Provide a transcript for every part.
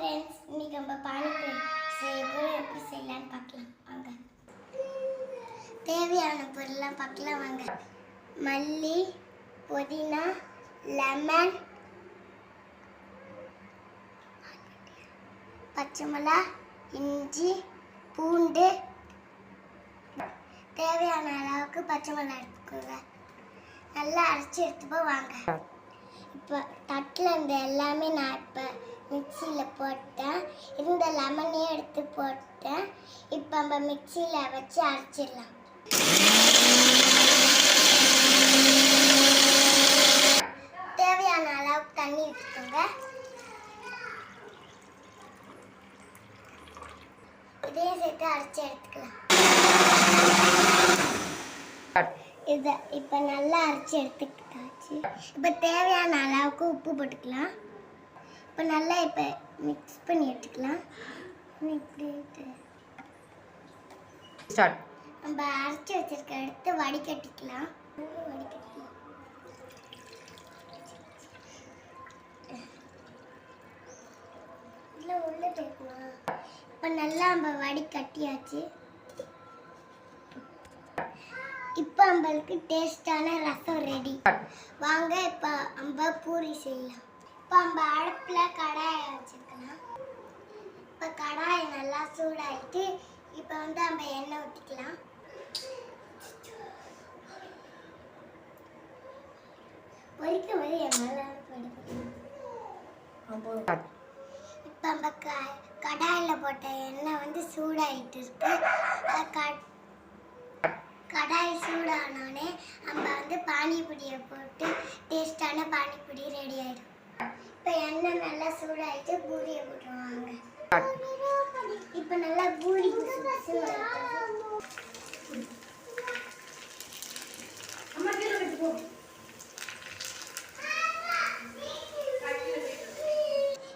Friends, இன்னைக்கு நம்ம பானிபூரி செய்யணும். எப்படி செய்யலாம்னு பார்க்கலாம் வாங்க. தேவையான பொருள்லாம் பார்க்கலாம் வாங்க. மல்லி, புதினா, லெமன், பச்சை மிளகாய், இஞ்சி, பூண்டு. தேவையான அளவுக்கு பச்சை மிளகாய் எடுத்துக்கோங்க. நல்லா அரைச்சி எடுத்துப்போம் வாங்க. இப்போ தட்டில் இந்த எல்லாமே நான் இப்போ மிக்சியில் போட்டேன். இந்த லெமனையும் எடுத்து போட்டேன். இப்போ நம்ம மிக்சியில் வச்சு அரைச்சிடலாம். தேவையான அளவுக்கு தண்ணி ஊற்றிக்கோங்க. இதையும் சேர்த்து அரைச்சி எடுத்துக்கலாம். இதை இப்போ நல்லா அரைச்சி எடுத்துக்கிட்டாச்சு. இப்போ தேவையான அளவுக்கு உப்பு போட்டுக்கலாம். இப்போ நல்லா இப்போ மிக்ஸ் பண்ணி எடுத்துக்கலாம். நம்ம அரைச்சி வச்சிருக்க எடுத்து வடிகட்டிக்கலாம். இல்லை உள்ள போய்க்கலாம். இப்போ நல்லா நம்ம வடிகட்டியாச்சு. இப்போ நம்மளுக்கு டேஸ்டான ரசம் ரெடி. வாங்க இப்போ நம்ம பூரி செய்யலாம். இப்போ நம்ம அடுப்பில் கடாயை வச்சுக்கலாம். இப்போ கடாயை நல்லா சூடாயிட்டு இப்போ நம்ம எண்ணெய் ஊற்றிக்கலாம். பொரிக்க வரை எண்ணெய் இப்போ நம்ம கடாயில் போட்ட எண்ணெய் சூடாயிட்டு இருக்கு. கடாய் சூடானோடனே நம்ம பானிபூரியை போட்டு டேஸ்டான பானிபூரி ரெடி ஆகிடும். இப்போ எண்ணெய் நல்லா சூடாயிட்டு பூரியை போட்டுருவாங்க. இப்போ நல்லா பூரி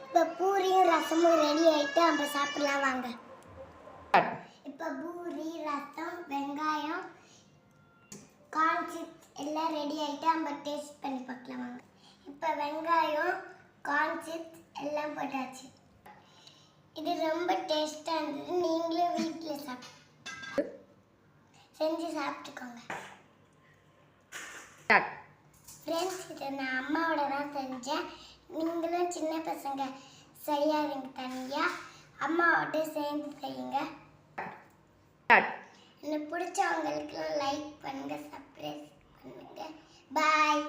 இப்போ பூரியும் ரசமும் ரெடி ஆகிட்டு நம்ம சாப்பிடலாம் வாங்க. இப்போ பூரி, ரசம், வெங்காயம், கார்ன் சிப்ஸ் எல்லாம் ரெடி ஆகிட்டு நம்ம டேஸ்ட் பண்ணி பார்க்கலாம் வாங்க. இப்போ வெங்காயம், கார்ன் சிப்ஸ் எல்லாம் போட்டாச்சு. இது ரொம்ப டேஸ்ட்டாக இருந்தது. நீங்களும் வீட்டில் செஞ்சு சாப்பிட்டுக்கோங்க. ஃப்ரெண்ட்ஸ், இதை நான் அம்மாவோட தான் செஞ்சேன். நீங்களும் சின்ன பசங்க செய்யாதீங்க, தனியாக அம்மாவோட சேர்ந்து செய்யுங்க. எனக்கு பிடிச்சவங்களுக்கு லைக் பண்ணுங்க, சப்ஸ்கிரைப் பண்ணுங்க. பாய்.